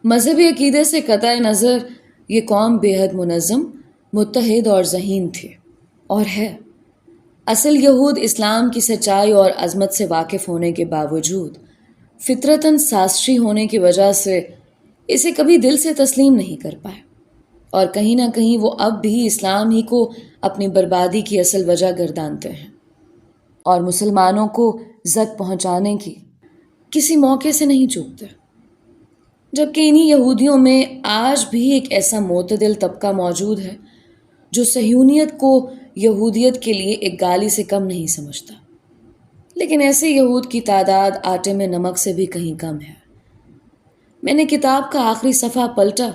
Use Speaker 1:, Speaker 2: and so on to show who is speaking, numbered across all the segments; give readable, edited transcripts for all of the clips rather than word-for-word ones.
Speaker 1: مذہبی عقیدے سے قطع نظر یہ قوم بے حد منظم، متحد اور ذہین تھی، اور ہے۔ اصل یہود اسلام کی سچائی اور عظمت سے واقف ہونے کے باوجود فطرتاً سازشی ہونے کی وجہ سے اسے کبھی دل سے تسلیم نہیں کر پائے، اور کہیں نہ کہیں وہ اب بھی اسلام ہی کو اپنی بربادی کی اصل وجہ گردانتے ہیں، اور مسلمانوں کو زد پہنچانے کی کسی موقع سے نہیں چوکتے۔ جبکہ انہی یہودیوں میں آج بھی ایک ایسا معتدل طبقہ موجود ہے جو صہیونیت کو یہودیت کے لیے ایک گالی سے کم نہیں سمجھتا، لیکن ایسے یہود کی تعداد آٹے میں نمک سے بھی کہیں کم ہے۔ میں نے کتاب کا آخری صفحہ پلٹا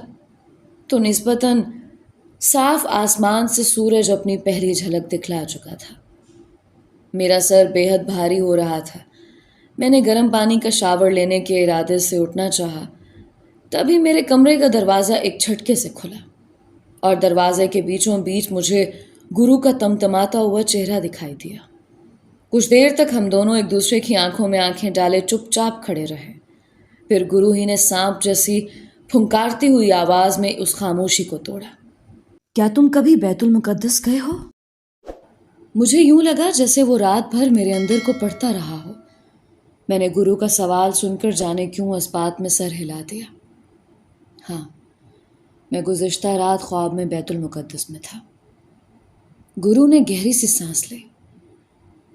Speaker 1: تو نسبتاً صاف آسمان سے سورج اپنی پہلی جھلک دکھلا چکا تھا۔ میرا سر بے حد بھاری ہو رہا تھا۔ میں نے گرم پانی کا شاور لینے کے ارادے سے اٹھنا چاہا، تبھی میرے کمرے کا دروازہ ایک جھٹکے سے کھلا، اور دروازے کے بیچوں بیچ مجھے گرو کا تمتماتا ہوا چہرہ دکھائی دیا۔ کچھ دیر تک ہم دونوں ایک دوسرے کی آنکھوں میں آنکھیں ڈالے چپ چاپ کھڑے رہے۔ پھر گرو ہی نے سانپ جیسی پھنکارتی ہوئی آواز میں اس خاموشی کو توڑا۔ کیا تم کبھی بیت المقدس گئے ہو؟ مجھے یوں لگا جیسے وہ رات بھر میرے اندر کو پڑھتا رہا ہو۔ میں نے گرو کا سوال سن کر جانے کیوں اس بات میں سر ہلا دیا۔ ہاں، میں گزشتہ رات خواب میں بیت المقدس میں تھا۔ گرو نے گہری سی سانس لی۔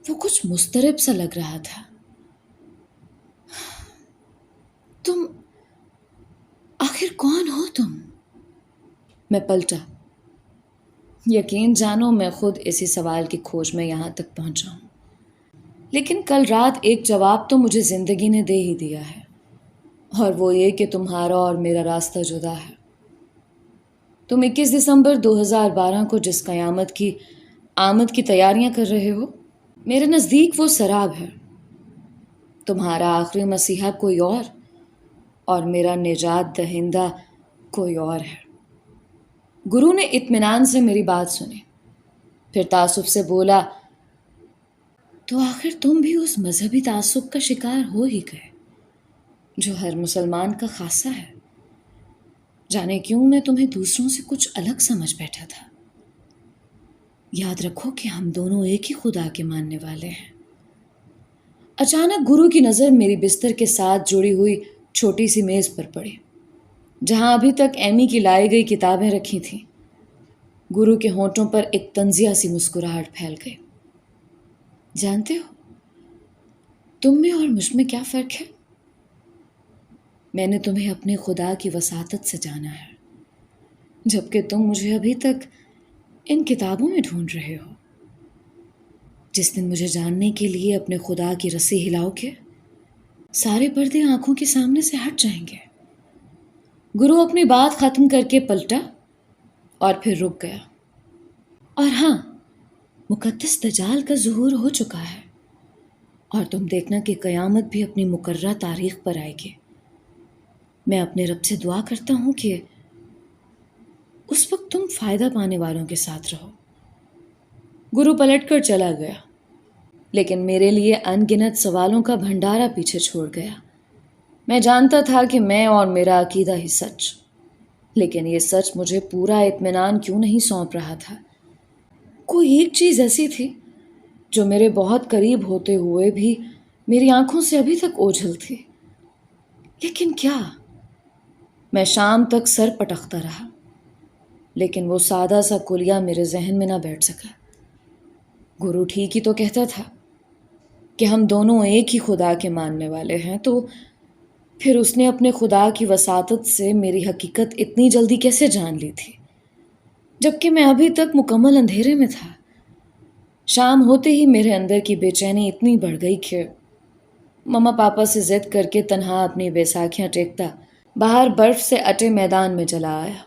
Speaker 1: وہ کچھ مضطرب سا لگ رہا تھا۔ تم آخر کون ہو تم؟ میں پلٹا۔ یقین جانو میں خود اسی سوال کی کھوج میں یہاں تک پہنچا ہوں، لیکن کل رات ایک جواب تو مجھے زندگی نے دے ہی دیا ہے، اور وہ یہ کہ تمہارا اور میرا راستہ جدا ہے۔ تم 21 دسمبر 2012 کو جس قیامت کی آمد کی تیاریاں کر رہے ہو، میرے نزدیک وہ سراب ہے۔ تمہارا آخری مسیحا کوئی اور میرا نجات دہندہ کوئی اور ہے۔ گرو نے اطمینان سے میری بات سنی، پھر تعصب سے بولا، تو آخر تم بھی اس مذہبی تعصب کا شکار ہو ہی گئے جو ہر مسلمان کا خاصہ ہے۔ جانے کیوں میں تمہیں دوسروں سے کچھ الگ سمجھ بیٹھا تھا۔ یاد رکھو کہ ہم دونوں ایک ہی خدا کے ماننے والے ہیں۔ اچانک گرو کی نظر میری بستر کے ساتھ جڑی ہوئی چھوٹی سی میز پر پڑی، جہاں ابھی تک ایمی کی لائی گئی کتابیں رکھی تھیں۔ گرو کے ہونٹوں پر ایک طنزیہ سی مسکراہٹ پھیل گئی۔ جانتے ہو تم میں اور مجھ میں کیا فرق ہے؟ میں نے تمہیں اپنے خدا کی وساطت سے جانا ہے، جبکہ تم مجھے ابھی تک ان کتابوں میں ڈھونڈ رہے ہو۔ جس دن مجھے جاننے کے لیے اپنے خدا کی رسی ہلاؤ گے، سارے پردے آنکھوں کے سامنے سے ہٹ جائیں گے۔ گرو اپنی بات ختم کر کے پلٹا اور پھر رک گیا۔ اور ہاں، مقدس دجال کا ظہور ہو چکا ہے، اور تم دیکھنا کہ قیامت بھی اپنی مقررہ تاریخ پر آئے گی۔ میں اپنے رب سے دعا کرتا ہوں کہ اس وقت تم فائدہ پانے والوں کے ساتھ رہو۔ گرو پلٹ کر چلا گیا، لیکن میرے لیے ان گنت سوالوں کا بھنڈارا پیچھے چھوڑ گیا۔ میں جانتا تھا کہ میں اور میرا عقیدہ ہی سچ، لیکن یہ سچ مجھے پورا اطمینان کیوں نہیں سونپ رہا تھا۔ کوئی ایک چیز ایسی تھی جو میرے بہت قریب ہوتے ہوئے بھی میری آنکھوں سے ابھی تک اوجھل تھی، لیکن کیا؟ میں شام تک سر پٹکتا رہا، لیکن وہ سادہ سا کلیہ میرے ذہن میں نہ بیٹھ سکا۔ گرو ٹھیک ہی تو کہتا تھا کہ ہم دونوں ایک ہی خدا کے ماننے والے ہیں، تو پھر اس نے اپنے خدا کی وساطت سے میری حقیقت اتنی جلدی کیسے جان لی تھی، جبکہ میں ابھی تک مکمل اندھیرے میں تھا۔ شام ہوتے ہی میرے اندر کی بے چینی اتنی بڑھ گئی کہ مما پاپا سے ضد کر کے تنہا اپنی بیساکھیاں ٹیکتا باہر برف سے اٹے میدان میں چلا آیا۔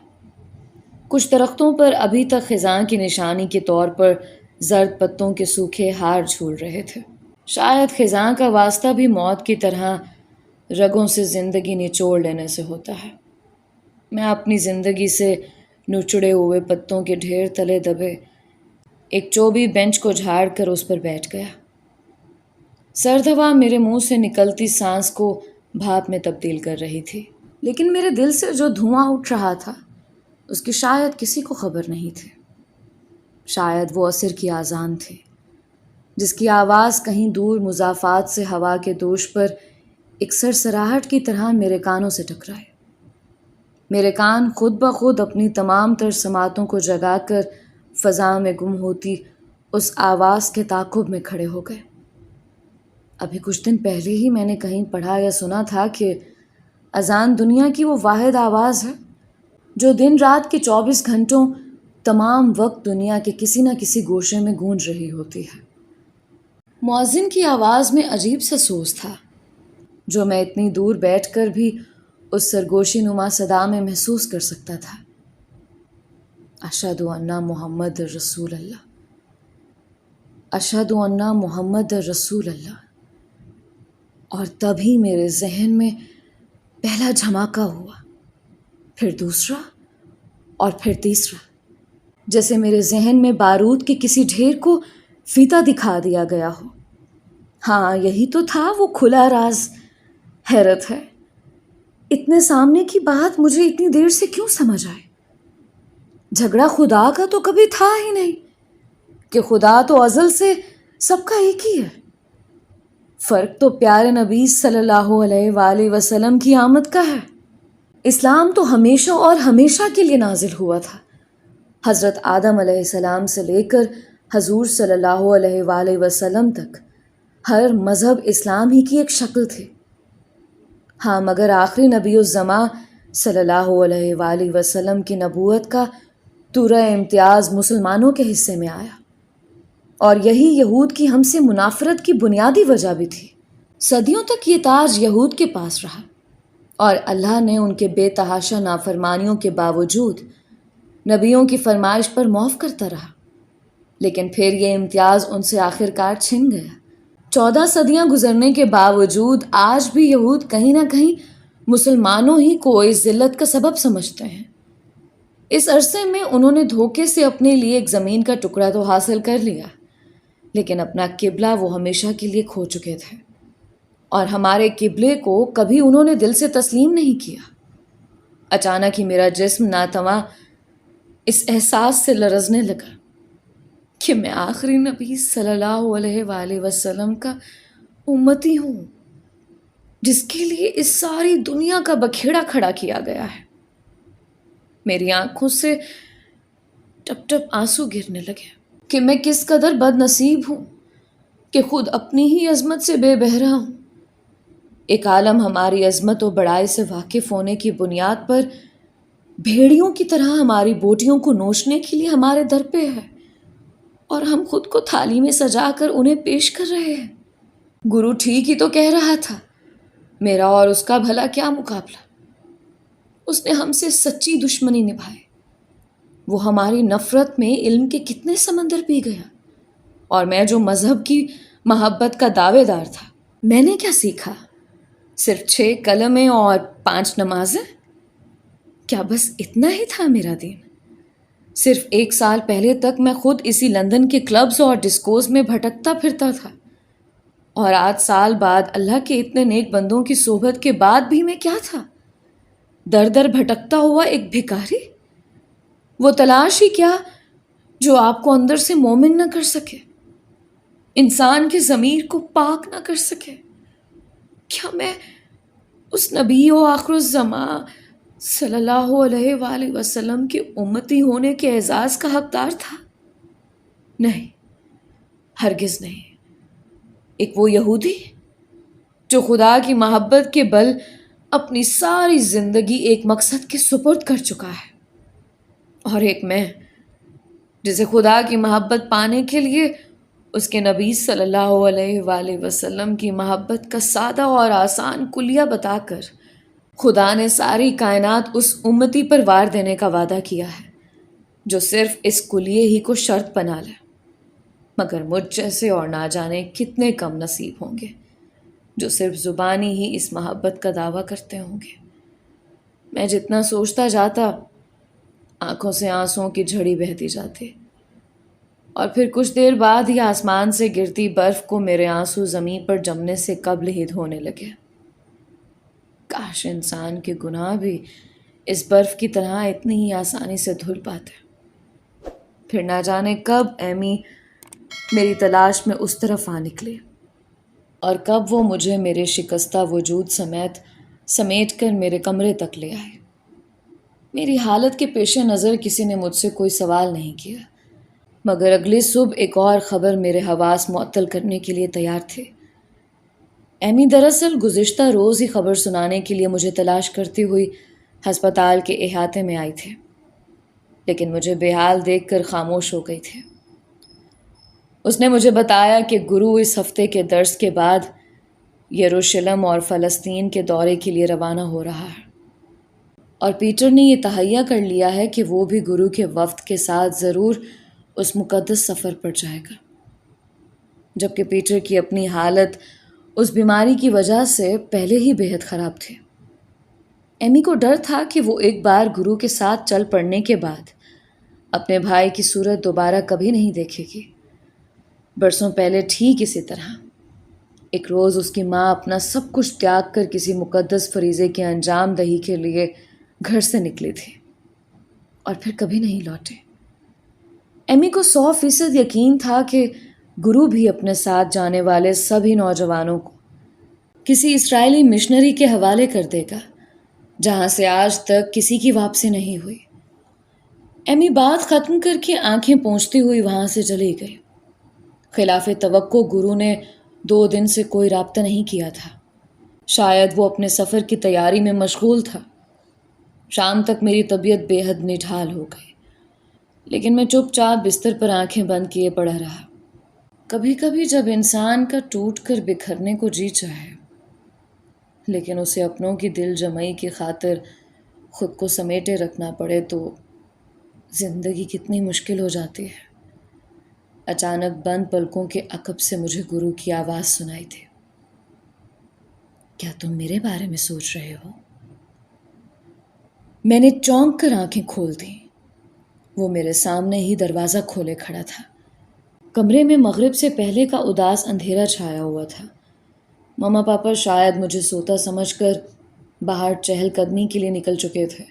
Speaker 1: کچھ درختوں پر ابھی تک خزاں کی نشانی کے طور پر زرد پتوں کے سوکھے ہار جھول رہے تھے۔ شاید خزاں کا واسطہ بھی موت کی طرح رگوں سے زندگی نچوڑ لینے سے ہوتا ہے۔ میں اپنی زندگی سے نچڑے ہوئے پتوں کے ڈھیر تلے دبے ایک چوبی بینچ کو جھاڑ کر اس پر بیٹھ گیا۔ سرد ہوا میرے منہ سے نکلتی سانس کو بھاپ میں تبدیل کر رہی تھی۔ لیکن میرے دل سے جو دھواں اٹھ رہا تھا اس کی شاید کسی کو خبر نہیں تھی۔ شاید وہ عصر کی اذان تھی جس کی آواز کہیں دور مضافات سے ہوا کے دوش پر ایک سرسراہٹ کی طرح میرے کانوں سے ٹکرائے۔ میرے کان خود بخود اپنی تمام تر سماعتوں کو جگا کر فضا میں گم ہوتی اس آواز کے تعاقب میں کھڑے ہو گئے۔ ابھی کچھ دن پہلے ہی میں نے کہیں پڑھا یا سنا تھا کہ اذان دنیا کی وہ واحد آواز ہے جو دن رات کے 24 گھنٹوں تمام وقت دنیا کے کسی نہ کسی گوشے میں گونج رہی ہوتی ہے۔ مؤذن کی آواز میں عجیب سا سوز تھا جو میں اتنی دور بیٹھ کر بھی اس سرگوشی نما صدا میں محسوس کر سکتا تھا۔ اشہد ان محمد رسول اللہ، اشہد ان محمد رسول اللہ۔ اور تبھی میرے ذہن میں پہلا دھماکہ ہوا، پھر دوسرا اور پھر تیسرا، جیسے میرے ذہن میں بارود کے کسی ڈھیر کو فیتا دکھا دیا گیا ہو۔ ہاں یہی تو تھا وہ کھلا راز۔ حیرت ہے اتنے سامنے کی بات مجھے اتنی دیر سے کیوں سمجھ آئے۔ جھگڑا خدا کا تو کبھی تھا ہی نہیں کہ خدا تو ازل سے سب کا ایک ہی ہے۔ فرق تو پیارے نبی صلی اللہ علیہ وآلہ وسلم کی آمد کا ہے۔ اسلام تو ہمیشہ اور ہمیشہ کے لیے نازل ہوا تھا۔ حضرت آدم علیہ السلام سے لے کر حضور صلی اللہ علیہ وآلہ وسلم تک ہر مذہب اسلام ہی کی ایک شکل تھی۔ ہاں مگر آخری نبی الزماں صلی اللہ علیہ وآلہ وسلم کی نبوت کا تورہ امتیاز مسلمانوں کے حصے میں آیا، اور یہی یہود کی ہم سے منافرت کی بنیادی وجہ بھی تھی۔ صدیوں تک یہ تاج یہود کے پاس رہا، اور اللہ نے ان کے بے تحاشا نافرمانیوں کے باوجود نبیوں کی فرمائش پر معاف کرتا رہا، لیکن پھر یہ امتیاز ان سے آخر کار چھن گیا۔ 14 صدیاں گزرنے کے باوجود آج بھی یہود کہیں نہ کہیں مسلمانوں ہی کو اس ذلت کا سبب سمجھتے ہیں۔ اس عرصے میں انہوں نے دھوکے سے اپنے لیے ایک زمین کا ٹکڑا تو حاصل کر لیا، لیکن اپنا قبلہ وہ ہمیشہ کے لیے کھو چکے تھے، اور ہمارے قبلے کو کبھی انہوں نے دل سے تسلیم نہیں کیا۔ اچانک ہی میرا جسم ناتواں اس احساس سے لرزنے لگا کہ میں آخری نبی صلی اللہ علیہ وآلہ وسلم کا امتی ہوں جس کے لیے اس ساری دنیا کا بکھیڑا کھڑا کیا گیا ہے۔ میری آنکھوں سے ٹپ ٹپ آنسو گرنے لگے کہ میں کس قدر بد نصیب ہوں کہ خود اپنی ہی عظمت سے بے بہرا ہوں۔ ایک عالم ہماری عظمت و بڑائی سے واقف ہونے کی بنیاد پر بھیڑیوں کی طرح ہماری بوٹیوں کو نوچنے کے لیے ہمارے در پہ ہے، اور ہم خود کو تھالی میں سجا کر انہیں پیش کر رہے ہیں۔ گرو ٹھیک ہی تو کہہ رہا تھا، میرا اور اس کا بھلا کیا مقابلہ۔ اس نے ہم سے سچی دشمنی نبھائی، وہ ہماری نفرت میں علم کے کتنے سمندر پی گیا، اور میں جو مذہب کی محبت کا دعوے دار تھا، میں نے کیا سیکھا؟ صرف 6 کلمیں اور 5 نمازیں؟ کیا بس اتنا ہی تھا میرا دین؟ صرف 1 سال پہلے تک میں خود اسی لندن کے کلبز اور ڈسکوز میں بھٹکتا پھرتا تھا، اور 8 سال بعد اللہ کے اتنے نیک بندوں کی صحبت کے بعد بھی میں کیا تھا؟ در در بھٹکتا ہوا ایک بھکاری؟ وہ تلاش ہی کیا جو آپ کو اندر سے مومن نہ کر سکے، انسان کے ضمیر کو پاک نہ کر سکے۔ کیا میں اس نبی و آخر الزماں صلی اللہ علیہ وآلہ وسلم کے امتی ہونے کے اعزاز کا حقدار تھا؟ نہیں، ہرگز نہیں۔ ایک وہ یہودی جو خدا کی محبت کے بل اپنی ساری زندگی ایک مقصد کے سپرد کر چکا ہے، اور ایک میں جسے خدا کی محبت پانے کے لیے اس کے نبی صلی اللہ علیہ وآلہ وسلم کی محبت کا سادہ اور آسان کلیہ بتا کر خدا نے ساری کائنات اس امتی پر وار دینے کا وعدہ کیا ہے جو صرف اس کلیے ہی کو شرط بنا لے۔ مگر مجھ جیسے اور نہ جانے کتنے کم نصیب ہوں گے جو صرف زبانی ہی اس محبت کا دعویٰ کرتے ہوں گے۔ میں جتنا سوچتا جاتا آنکھوں سے آنسوؤں کی جھڑی بہتی جاتی، اور پھر کچھ دیر بعد ہی آسمان سے گرتی برف کو میرے آنسو زمین پر جمنے سے قبل ہی دھونے لگے۔ کاش انسان کے گناہ بھی اس برف کی طرح اتنی ہی آسانی سے دھل پاتے۔ پھر نہ جانے کب ایمی میری تلاش میں اس طرف آ نکلے، اور کب وہ مجھے میرے شکستہ وجود سمیٹ کر میرے کمرے تک لے آئے۔ میری حالت کے پیش نظر کسی نے مجھ سے کوئی سوال نہیں کیا، مگر اگلی صبح ایک اور خبر میرے حواس معطل کرنے کے لیے تیار تھے۔ ایمی دراصل گزشتہ روز ہی خبر سنانے کے لیے مجھے تلاش کرتی ہوئی ہسپتال کے احاطے میں آئی تھی، لیکن مجھے بے حال دیکھ کر خاموش ہو گئی تھی۔ اس نے مجھے بتایا کہ گرو اس ہفتے کے درس کے بعد یروشلم اور فلسطین کے دورے کے لیے روانہ ہو رہا ہے، اور پیٹر نے یہ تہیہ کر لیا ہے کہ وہ بھی گرو کے وفد کے ساتھ ضرور اس مقدس سفر پر جائے گا، جبکہ پیٹر کی اپنی حالت اس بیماری کی وجہ سے پہلے ہی بے حد خراب تھی۔ ایمی کو ڈر تھا کہ وہ ایک بار گرو کے ساتھ چل پڑنے کے بعد اپنے بھائی کی صورت دوبارہ کبھی نہیں دیکھے گی۔ برسوں پہلے ٹھیک اسی طرح ایک روز اس کی ماں اپنا سب کچھ تیاگ کر کسی مقدس فریضے کے انجام دہی کے لیے گھر سے نکلی تھی، اور پھر کبھی نہیں لوٹے۔ ایمی کو 100% یقین تھا کہ گرو بھی اپنے ساتھ جانے والے سبھی نوجوانوں کو کسی اسرائیلی مشنری کے حوالے کر دے گا، جہاں سے آج تک کسی کی واپسی نہیں ہوئی۔ ایمی بات ختم کر کے آنکھیں پونچھتی ہوئی وہاں سے چلی گئی۔ خلاف توقع گرو نے 2 دن سے کوئی رابطہ نہیں کیا تھا، شاید وہ اپنے سفر کی تیاری میں مشغول تھا۔ شام تک میری طبیعت بے حد نڈھال ہو گئی، لیکن میں چپ چاپ بستر پر آنکھیں بند کیے پڑا رہا۔ کبھی کبھی جب انسان کا ٹوٹ کر بکھرنے کو جی چاہے، لیکن اسے اپنوں کی دل جمعی کی خاطر خود کو سمیٹے رکھنا پڑے تو زندگی کتنی مشکل ہو جاتی ہے۔ اچانک بند پلکوں کے عقب سے مجھے گرو کی آواز سنائی تھی۔ کیا تم میرے بارے میں سوچ رہے ہو؟ میں نے چونک کر آنکھیں کھول دیں۔ وہ میرے سامنے ہی دروازہ کھولے کھڑا تھا۔ کمرے میں مغرب سے پہلے کا اداس اندھیرا چھایا ہوا تھا۔ ماما پاپا شاید مجھے سوتا سمجھ کر باہر چہل قدمی کے لیے نکل چکے تھے۔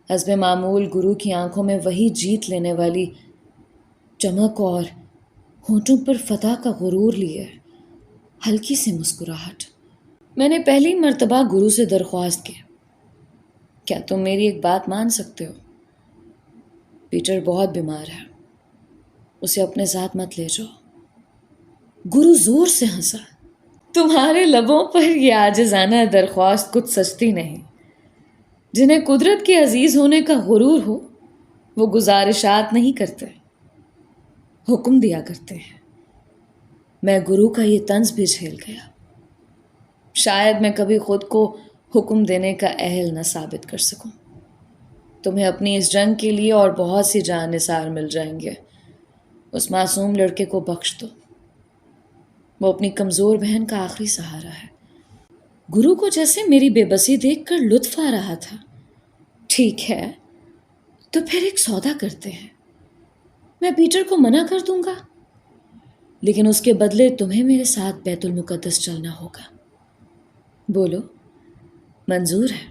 Speaker 1: حسب معمول گرو کی آنکھوں میں وہی جیت لینے والی چمک اور ہونٹوں پر فتح کا غرور لیے ہلکی سی مسکراہٹ۔ میں نے پہلی مرتبہ گرو سے درخواست کی، کیا تم میری ایک بات مان سکتے ہو؟ پیٹر بہت بیمار ہے، اسے اپنے ساتھ مت لے جاؤ۔ گرو زور سے ہنسا۔ تمہارے لبوں پر یہ عاجزانہ درخواست کچھ سچتی نہیں۔ جنہیں قدرت کے عزیز ہونے کا غرور ہو وہ گزارشات نہیں کرتے، حکم دیا کرتے ہیں۔ میں گرو کا یہ طنز بھی جھیل گیا۔ شاید میں کبھی خود کو حکم دینے کا اہل نہ ثابت کر سکوں۔ تمہیں اپنی اس جنگ کے لیے اور بہت سی جان نثار مل جائیں گے۔ اس معصوم لڑکے کو بخش دو، وہ اپنی کمزور بہن کا آخری سہارا ہے۔ گرو کو جیسے میری بے بسی دیکھ کر لطف آ رہا تھا۔ ٹھیک ہے، تو پھر ایک سودا کرتے ہیں۔ میں پیٹر کو منع کر دوں گا، لیکن اس کے بدلے تمہیں میرے ساتھ بیت المقدس چلنا ہوگا۔ بولو، منظور ہے؟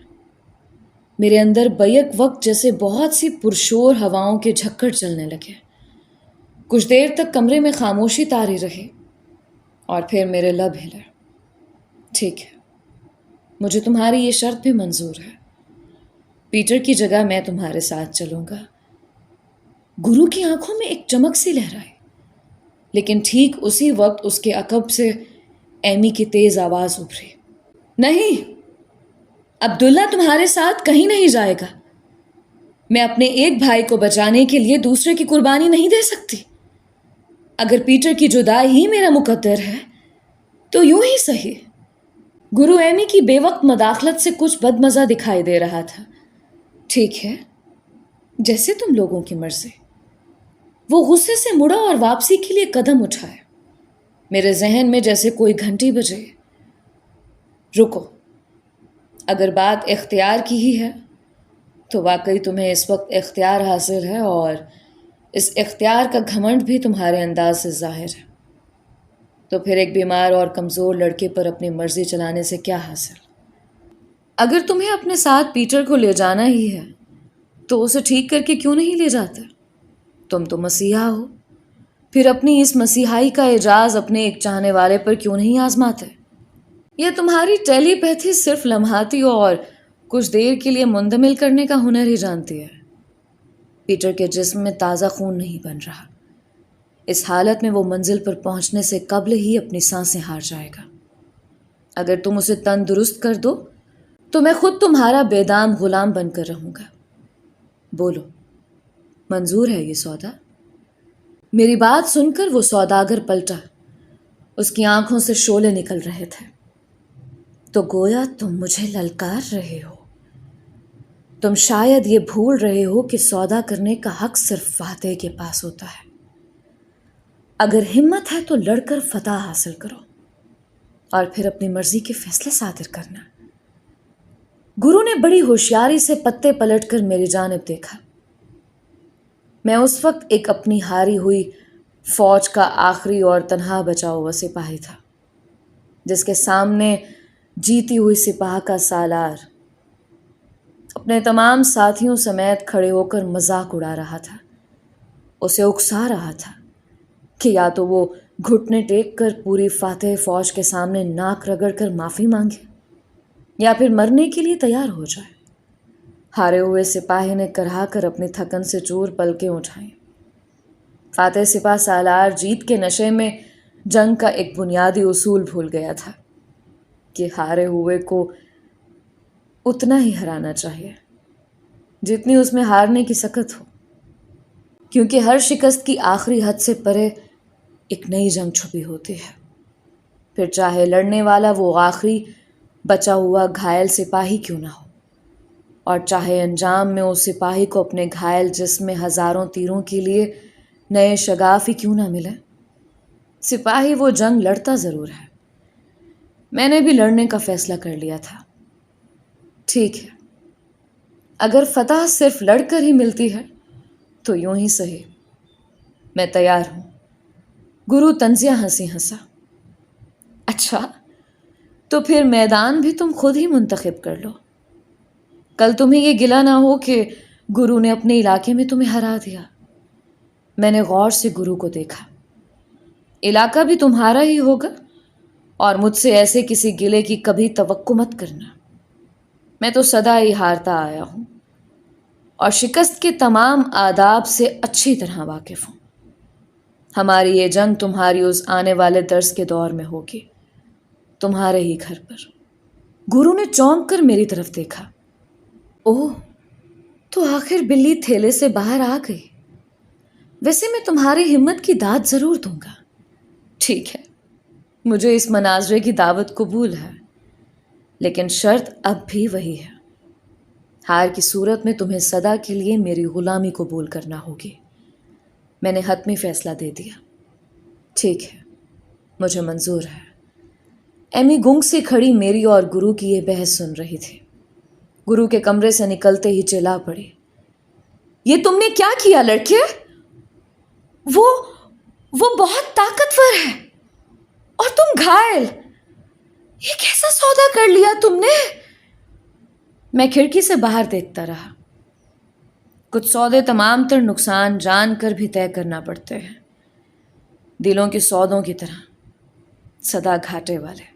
Speaker 1: میرے اندر بیک وقت جیسے بہت سی پرشور ہواؤں کے جھکڑ چلنے لگے۔ کچھ دیر تک کمرے میں خاموشی طاری رہی، اور پھر میرے لب ہلے۔ ٹھیک ہے، مجھے تمہاری یہ شرط بھی منظور ہے۔ پیٹر کی جگہ میں تمہارے ساتھ چلوں گا۔ گرو کی آنکھوں میں ایک چمک سی لہرائی، لیکن ٹھیک اسی وقت اس کے عقب سے ایمی کی تیز آواز ابھری۔ نہیں، عبداللہ تمہارے ساتھ کہیں نہیں جائے گا۔ میں اپنے ایک بھائی کو بچانے کے لیے دوسرے کی قربانی نہیں دے سکتی۔ اگر پیٹر کی جدائی ہی میرا مقدر ہے تو یوں ہی صحیح۔ گرو ایمی کی بے وقت مداخلت سے کچھ بدمزہ دکھائی دے رہا تھا۔ ٹھیک ہے، جیسے تم لوگوں کی مرضی۔ وہ غصے سے مڑا اور واپسی کے لیے قدم اٹھائے۔ میرے ذہن میں جیسے کوئی گھنٹی بجے۔ رکو، اگر بات اختیار کی ہی ہے تو واقعی تمہیں اس وقت اختیار حاصل ہے، اور اس اختیار کا گھمنڈ بھی تمہارے انداز سے ظاہر ہے۔ تو پھر ایک بیمار اور کمزور لڑکے پر اپنی مرضی چلانے سے کیا حاصل؟ اگر تمہیں اپنے ساتھ پیٹر کو لے جانا ہی ہے تو اسے ٹھیک کر کے کیوں نہیں لے جاتے؟ تم تو مسیحا ہو، پھر اپنی اس مسیحائی کا اعجاز اپنے ایک چاہنے والے پر کیوں نہیں آزماتے؟ یہ تمہاری ٹیلی پیتھی صرف لمحاتی اور کچھ دیر کے لیے مندمل کرنے کا ہنر ہی جانتی ہے۔ پیٹر کے جسم میں تازہ خون نہیں بن رہا، اس حالت میں وہ منزل پر پہنچنے سے قبل ہی اپنی سانسیں ہار جائے گا۔ اگر تم اسے تندرست کر دو تو میں خود تمہارا بے دام غلام بن کر رہوں گا۔ بولو، منظور ہے یہ سودا؟ میری بات سن کر وہ سوداگر پلٹا، اس کی آنکھوں سے شعلے نکل رہے تھے۔ تو گویا تم مجھے للکار رہے ہو، تم شاید یہ بھول رہے ہو کہ سودا کرنے کا حق صرف فاتح کے پاس ہوتا ہے۔ اگر ہمت ہے تو لڑ کر فتح حاصل کرو اور پھر اپنی مرضی کے فیصلے صادر کرنا۔ گرو نے بڑی ہوشیاری سے پتے پلٹ کر میری جانب دیکھا۔ میں اس وقت ایک اپنی ہاری ہوئی فوج کا آخری اور تنہا بچا ہوا سپاہی تھا، جس کے سامنے جیتی ہوئی سپاہ کا سالار اپنے تمام ساتھیوں سمیت کھڑے ہو کر مذاق اڑا رہا تھا، اسے اکسا رہا تھا کہ یا تو وہ گھٹنے ٹیک کر پوری فاتح فوج کے سامنے ناک رگڑ کر معافی مانگے یا پھر مرنے کے لیے تیار ہو جائے۔ ہارے ہوئے سپاہی نے کرہا کر اپنی تھکن سے چور پلکیں اٹھائیں۔ فاتح سپاہ سالار جیت کے نشے میں جنگ کا ایک بنیادی اصول بھول گیا تھا کہ ہارے ہوئے کو اتنا ہی ہرانا چاہیے جتنی اس میں ہارنے کی سکت ہو، کیونکہ ہر شکست کی آخری حد سے پرے ایک نئی جنگ چھپی ہوتی ہے، پھر چاہے لڑنے والا وہ آخری بچا ہوا گھائل سپاہی کیوں نہ ہو، اور چاہے انجام میں اس سپاہی کو اپنے گھائل جسم میں ہزاروں تیروں کے لیے نئے شگاف ہی کیوں نہ ملے، سپاہی وہ جنگ لڑتا ضرور ہے۔ میں نے بھی لڑنے کا فیصلہ کر لیا تھا۔ ٹھیک ہے، اگر فتح صرف لڑ کر ہی ملتی ہے تو یوں ہی سہی، میں تیار ہوں۔ گرو طنزیہ ہنسی ہنسا۔ اچھا، تو پھر میدان بھی تم خود ہی منتخب کر لو، کل تمہیں یہ گلہ نہ ہو کہ گرو نے اپنے علاقے میں تمہیں ہرا دیا۔ میں نے غور سے گرو کو دیکھا۔ علاقہ بھی تمہارا ہی ہوگا اور مجھ سے ایسے کسی گلے کی کبھی توقع مت کرنا۔ میں تو سدا ہی ہارتا آیا ہوں اور شکست کے تمام آداب سے اچھی طرح واقف ہوں۔ ہماری یہ جنگ تمہاری اس آنے والے درس کے دور میں ہوگی، تمہارے ہی گھر پر۔ گرو نے چونک کر میری طرف دیکھا۔ اوہ، تو آخر بلی تھیلے سے باہر آ گئی۔ ویسے میں تمہاری ہمت کی داد ضرور دوں گا۔ ٹھیک ہے، مجھے اس مناظرے کی دعوت قبول ہے، لیکن شرط اب بھی وہی ہے۔ ہار کی صورت میں تمہیں سدا کے لیے میری غلامی قبول کرنا ہوگی۔ میں نے حتمی فیصلہ دے دیا۔ ٹھیک ہے، مجھے منظور ہے۔ ایمی گنگ سے کھڑی میری اور گرو کی یہ بحث سن رہی تھی۔ گرو کے کمرے سے نکلتے ہی چلا پڑی، یہ تم نے کیا کیا لڑکے؟ وہ بہت طاقتور ہے اور تم گھائل، یہ کیسا سودا کر لیا تم نے؟ میں کھڑکی سے باہر دیکھتا رہا۔ کچھ سودے تمام تر نقصان جان کر بھی طے کرنا پڑتے ہیں، دلوں کے سودوں کی طرح، سدا گھاٹے والے۔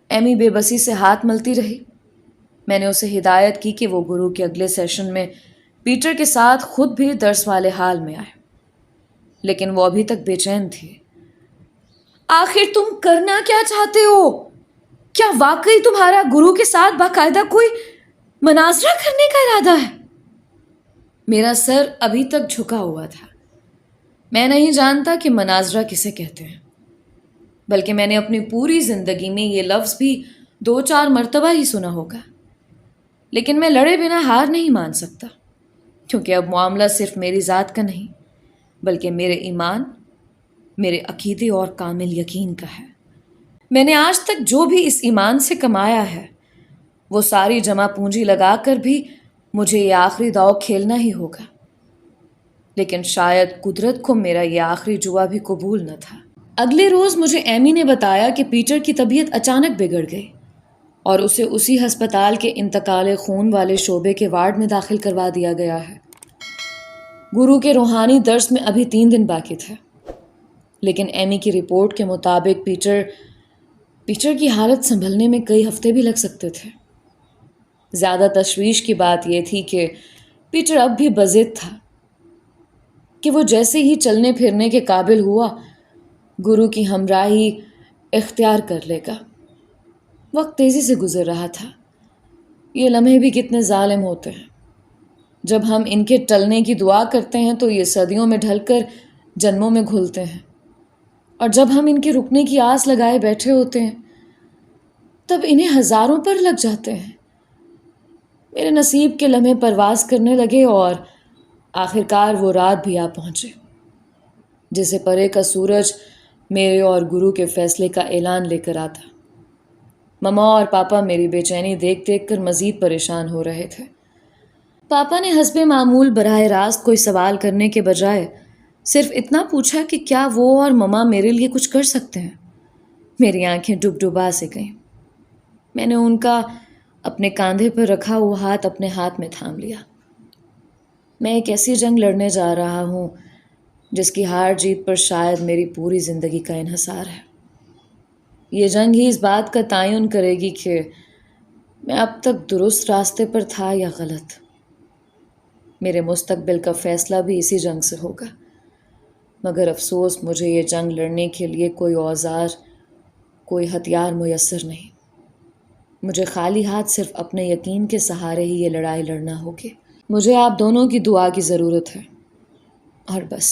Speaker 1: ایمی بے بسی سے ہاتھ ملتی رہی۔ میں نے اسے ہدایت کی کہ وہ گرو کے اگلے سیشن میں پیٹر کے ساتھ خود بھی درس والے حال میں آئے، لیکن وہ ابھی تک بے چین تھی۔ آخر تم کرنا کیا چاہتے ہو؟ کیا واقعی تمہارا گرو کے ساتھ باقاعدہ کوئی مناظرہ کرنے کا ارادہ ہے؟ میرا سر ابھی تک جھکا ہوا تھا۔ میں نہیں جانتا کہ مناظرہ کسے کہتے ہیں، بلکہ میں نے اپنی پوری زندگی میں یہ لفظ بھی 2-4 مرتبہ ہی سنا ہوگا، لیکن میں لڑے بنا ہار نہیں مان سکتا، کیونکہ اب معاملہ صرف میری ذات کا نہیں بلکہ میرے ایمان، میرے عقیدے اور کامل یقین کا ہے۔ میں نے آج تک جو بھی اس ایمان سے کمایا ہے وہ ساری جمع پونجی لگا کر بھی مجھے یہ آخری داؤ کھیلنا ہی ہوگا، لیکن شاید قدرت کو میرا یہ آخری جوا بھی قبول نہ تھا۔ اگلے روز مجھے ایمی نے بتایا کہ پیٹر کی طبیعت اچانک بگڑ گئی اور اسے اسی ہسپتال کے انتقال خون والے شعبے کے وارڈ میں داخل کروا دیا گیا ہے۔ گرو کے روحانی درس میں ابھی 3 دن باقی تھے، لیکن ایمی کی رپورٹ کے مطابق پیٹر کی حالت سنبھلنے میں کئی ہفتے بھی لگ سکتے تھے۔ زیادہ تشویش کی بات یہ تھی کہ پیٹر اب بھی بضد تھا کہ وہ جیسے ہی چلنے پھرنے کے قابل ہوا گرو کی ہمراہی اختیار کر لے گا۔ وقت تیزی سے گزر رہا تھا۔ یہ لمحے بھی کتنے ظالم ہوتے ہیں۔ جب ہم ان کے ٹلنے کی دعا کرتے ہیں تو یہ صدیوں میں ڈھل کر جنموں میں گھلتے ہیں، اور جب ہم ان کے رکنے کی آس لگائے بیٹھے ہوتے ہیں تب انہیں ہزاروں پر لگ جاتے ہیں۔ میرے نصیب کے لمحے پرواز کرنے لگے اور آخرکار وہ رات بھی آ پہنچے جسے پرے کا سورج میرے اور گرو کے فیصلے کا اعلان لے کر آتا۔ مما اور پاپا میری بے چینی دیکھ دیکھ کر مزید پریشان ہو رہے تھے۔ پاپا نے حسب معمول براہ راست کوئی سوال کرنے کے بجائے صرف اتنا پوچھا کہ کیا وہ اور مما میرے لیے کچھ کر سکتے ہیں۔ میری آنکھیں ڈبڈبا سے گئیں۔ میں نے ان کا اپنے کاندھے پر رکھا ہوا ہاتھ اپنے ہاتھ میں تھام لیا۔ میں ایک ایسی جنگ لڑنے جا رہا ہوں جس کی ہار جیت پر شاید میری پوری زندگی کا انحصار ہے۔ یہ جنگ ہی اس بات کا تعین کرے گی کہ میں اب تک درست راستے پر تھا یا غلط۔ میرے مستقبل کا فیصلہ بھی اسی جنگ سے ہوگا، مگر افسوس مجھے یہ جنگ لڑنے کے لیے کوئی اوزار، کوئی ہتھیار میسر نہیں۔ مجھے خالی ہاتھ صرف اپنے یقین کے سہارے ہی یہ لڑائی لڑنا ہوگی۔ مجھے آپ دونوں کی دعا کی ضرورت ہے، اور بس۔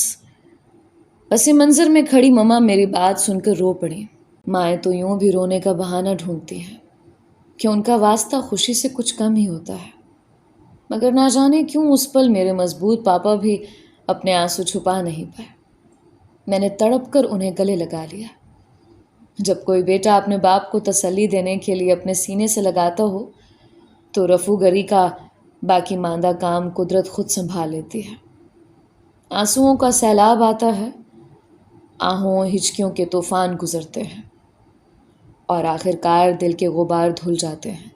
Speaker 1: پس منظر میں کھڑی مما میری بات سن کر رو پڑی۔ مائیں تو یوں بھی رونے کا بہانہ ڈھونڈتی ہیں کہ ان کا واسطہ خوشی سے کچھ کم ہی ہوتا ہے، مگر نہ جانے کیوں اس پل میرے مضبوط پاپا بھی اپنے آنسو چھپا نہیں پائے۔ میں نے تڑپ کر انہیں گلے لگا لیا۔ جب کوئی بیٹا اپنے باپ کو تسلی دینے کے لیے اپنے سینے سے لگاتا ہو تو رفو گری کا باقی ماندہ کام قدرت خود سنبھال لیتی ہے۔ آنسوؤں کا سیلاب آتا ہے، آہوں ہچکیوں کے طوفان گزرتے ہیں، اور آخرکار دل کے غبار دھل جاتے ہیں۔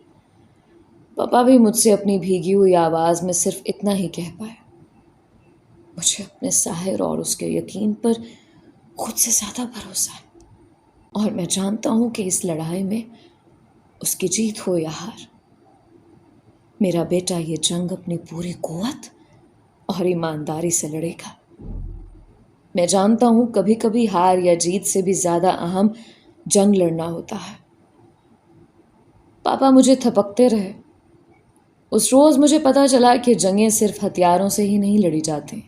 Speaker 1: پاپا بھی مجھ سے اپنی بھیگی ہوئی آواز میں صرف اتنا ہی کہہ پائے، مجھے اپنے ساحر اور اس کے یقین پر خود سے زیادہ بھروسہ ہے، اور میں جانتا ہوں کہ اس لڑائی میں اس کی جیت ہو یا ہار، میرا بیٹا یہ جنگ اپنی پوری قوت اور ایمانداری سے لڑے گا۔ میں جانتا ہوں کبھی کبھی ہار یا جیت سے بھی زیادہ اہم جنگ لڑنا ہوتا ہے۔ پاپا مجھے تھپکتے رہے۔ اس روز مجھے پتا چلا کہ جنگیں صرف ہتھیاروں سے ہی نہیں لڑی جاتی۔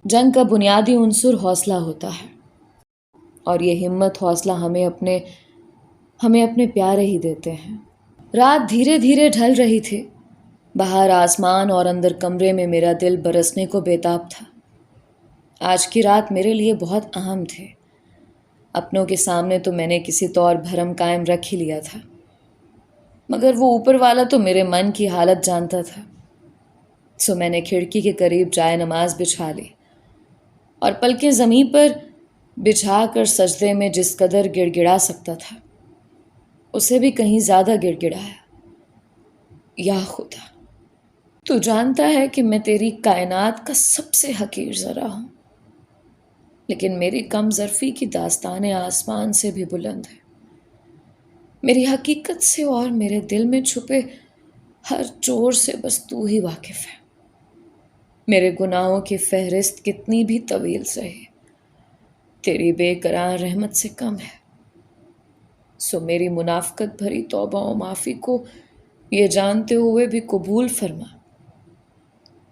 Speaker 1: جنگ کا بنیادی عنصر حوصلہ ہوتا ہے، اور یہ ہمت حوصلہ ہمیں اپنے پیارے ہی دیتے ہیں۔ رات دھیرے دھیرے ڈھل رہی تھی۔ باہر آسمان اور اندر کمرے میں میرا دل برسنے کو بےتاب تھا۔ آج کی رات میرے لیے بہت اہم تھی۔ اپنوں کے سامنے تو میں نے کسی طور بھرم قائم رکھ ہی لیا تھا، مگر وہ اوپر والا تو میرے من کی حالت جانتا تھا۔ سو میں نے کھڑکی کے قریب جائے نماز بچھا لی اور پلکیں زمین پر بچھا کر سجدے میں جس قدر گڑ گڑا سکتا تھا اسے بھی کہیں زیادہ گڑ گڑایا۔ یا خدا، تو جانتا ہے کہ میں تیری کائنات کا سب سے حقیر ذرہ ہوں، لیکن میری کم ظرفی کی داستانیں آسمان سے بھی بلند ہے۔ میری حقیقت سے اور میرے دل میں چھپے ہر چور سے بس تو ہی واقف ہے۔ میرے گناہوں کی فہرست کتنی بھی طویل سہی، تیری بے قرار رحمت سے کم ہے۔ سو میری منافقت بھری توبہ و معافی کو یہ جانتے ہوئے بھی قبول فرما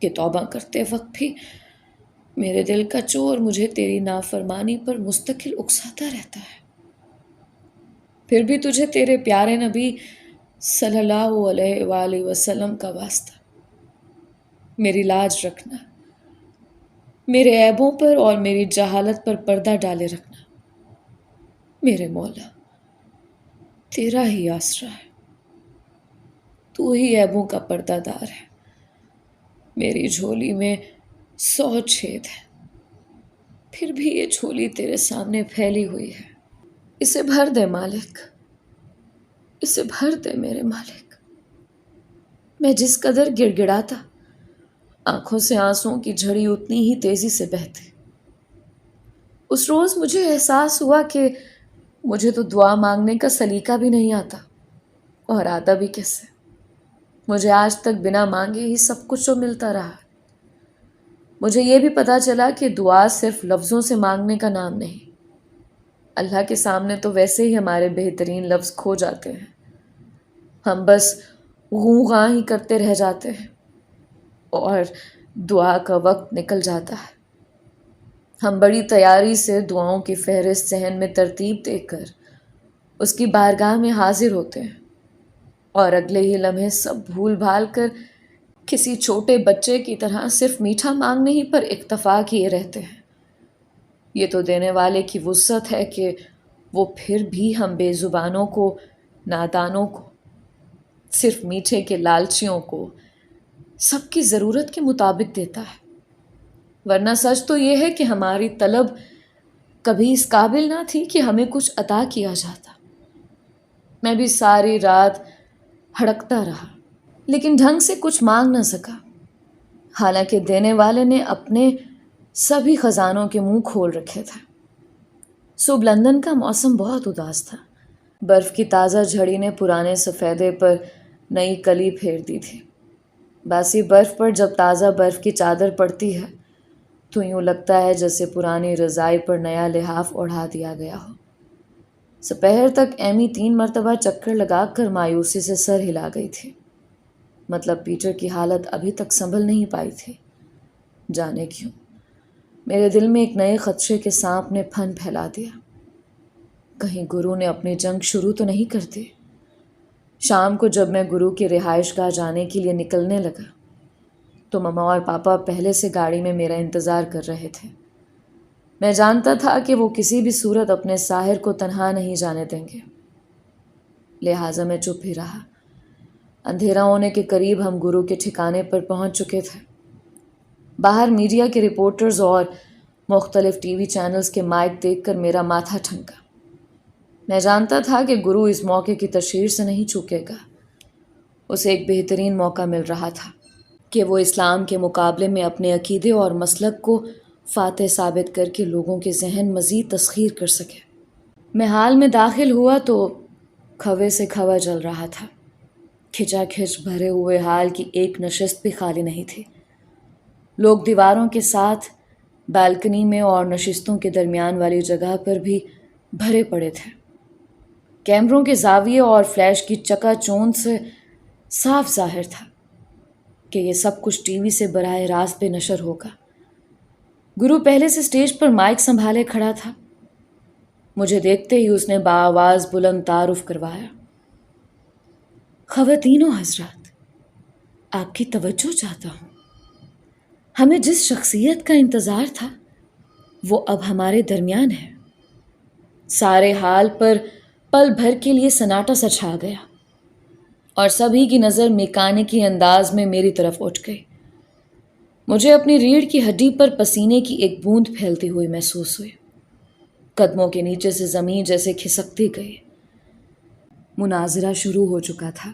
Speaker 1: کہ توبہ کرتے وقت بھی میرے دل کا چور مجھے تیری نافرمانی پر مستقل اکساتا رہتا ہے۔ پھر بھی تجھے تیرے پیارے نبی صلی اللہ علیہ وآلہ وسلم کا واسطہ، میری لاج رکھنا، میرے عیبوں پر اور میری جہالت پر پردہ ڈالے رکھنا۔ میرے مولا، تیرا ہی آسرا ہے، تو ہی عیبوں کا پردہ دار ہے۔ میری جھولی میں 100 چھید ہیں، پھر بھی یہ جھولی تیرے سامنے پھیلی ہوئی ہے، اسے بھر دے مالک۔ اسے بھر دے میرے مالک۔ میں جس قدر گڑ گڑاتا، آنکھوں سے آنسوؤں کی جھڑی اتنی ہی تیزی سے بہتی۔ اس روز مجھے احساس ہوا کہ مجھے تو دعا مانگنے کا سلیقہ بھی نہیں آتا، اور آتا بھی کیسے؟ مجھے آج تک بنا مانگے ہی سب کچھ تو ملتا رہا۔ مجھے یہ بھی پتا چلا کہ دعا صرف لفظوں سے مانگنے کا نام نہیں۔ اللہ کے سامنے تو ویسے ہی ہمارے بہترین لفظ کھو جاتے ہیں، ہم بس غوں غاں ہی کرتے رہ جاتے ہیں اور دعا کا وقت نکل جاتا ہے۔ ہم بڑی تیاری سے دعاؤں کی فہرست ذہن میں ترتیب دے کر اس کی بارگاہ میں حاضر ہوتے ہیں، اور اگلے ہی لمحے سب بھول بھال کر کسی چھوٹے بچے کی طرح صرف میٹھا مانگنے ہی پر اکتفا کیے رہتے ہیں۔ یہ تو دینے والے کی وسعت ہے کہ وہ پھر بھی ہم بے زبانوں کو، نادانوں کو، صرف میٹھے کے لالچیوں کو سب کی ضرورت کے مطابق دیتا ہے۔ ورنہ سچ تو یہ ہے کہ ہماری طلب کبھی اس قابل نہ تھی کہ ہمیں کچھ عطا کیا جاتا۔ میں بھی ساری رات ہڑکتا رہا، لیکن ڈھنگ سے کچھ مانگ نہ سکا، حالانکہ دینے والے نے اپنے سبھی خزانوں کے منہ کھول رکھے تھے۔ صبح لندن کا موسم بہت اداس تھا۔ برف کی تازہ جھڑی نے پرانے سفیدے پر نئی کلی پھیر دی تھی۔ باسی برف پر جب تازہ برف کی چادر پڑتی ہے تو یوں لگتا ہے جیسے پرانی رضائی پر نیا لحاف اوڑھا دیا گیا ہو۔ سپہر تک ایمی 3 مرتبہ چکر لگا کر مایوسی سے سر ہلا گئی تھی۔ مطلب پیٹر کی حالت ابھی تک سنبھل نہیں پائی تھی۔ جانے کیوں؟ میرے دل میں ایک نئے خدشے کے سانپ نے پھن پھیلا دیا۔ کہیں گرو نے اپنی جنگ شروع تو نہیں کر دی؟ شام کو جب میں گرو کی رہائش گاہ جانے کے لیے نکلنے لگا تو مما اور پاپا پہلے سے گاڑی میں میرا انتظار کر رہے تھے۔ میں جانتا تھا کہ وہ کسی بھی صورت اپنے ساحر کو تنہا نہیں جانے دیں گے، لہٰذا میں چپ ہی رہا۔ اندھیرا ہونے کے قریب ہم گرو کے ٹھکانے پر پہنچ چکے تھے۔ باہر میڈیا کے رپورٹرز اور مختلف ٹی وی چینلز کے مائک دیکھ کر میرا ماتھا ٹھنکا۔ میں جانتا تھا کہ گرو اس موقع کی تشہیر سے نہیں چوکے گا۔ اسے ایک بہترین موقع مل رہا تھا کہ وہ اسلام کے مقابلے میں اپنے عقیدے اور مسلک کو فاتح ثابت کر کے لوگوں کے ذہن مزید تسخیر کر سکے۔ میں حال میں داخل ہوا تو کھوے سے کھوا جل رہا تھا۔ کھچا کھچ بھرے ہوئے ہال کی ایک نشست بھی خالی نہیں تھی۔ لوگ دیواروں کے ساتھ، بالکنی میں اور نشستوں کے درمیان والی جگہ پر بھی بھرے پڑے تھے۔ کیمروں کے زاویے اور فلیش کی چکا چوند سے صاف ظاہر تھا کہ یہ سب کچھ ٹی وی سے براہ راست بے نشر ہوگا۔ گرو پہلے سے سٹیج پر مائک سنبھالے کھڑا تھا۔ مجھے دیکھتے ہی اس نے بآواز بلند تعارف کروایا۔ خواتین و حضرات، آپ کی توجہ چاہتا ہوں۔ ہمیں جس شخصیت کا انتظار تھا وہ اب ہمارے درمیان ہے۔ سارے حال پر پل بھر کے لیے سناٹا سا چھا گیا اور سبھی کی نظر میکانکی انداز میں میری طرف اٹھ گئی۔ مجھے اپنی ریڑھ کی ہڈی پر پسینے کی ایک بوند پھیلتی ہوئی محسوس ہوئی۔ قدموں کے نیچے سے زمین جیسے کھسکتی گئی۔ مناظرہ شروع ہو چکا تھا۔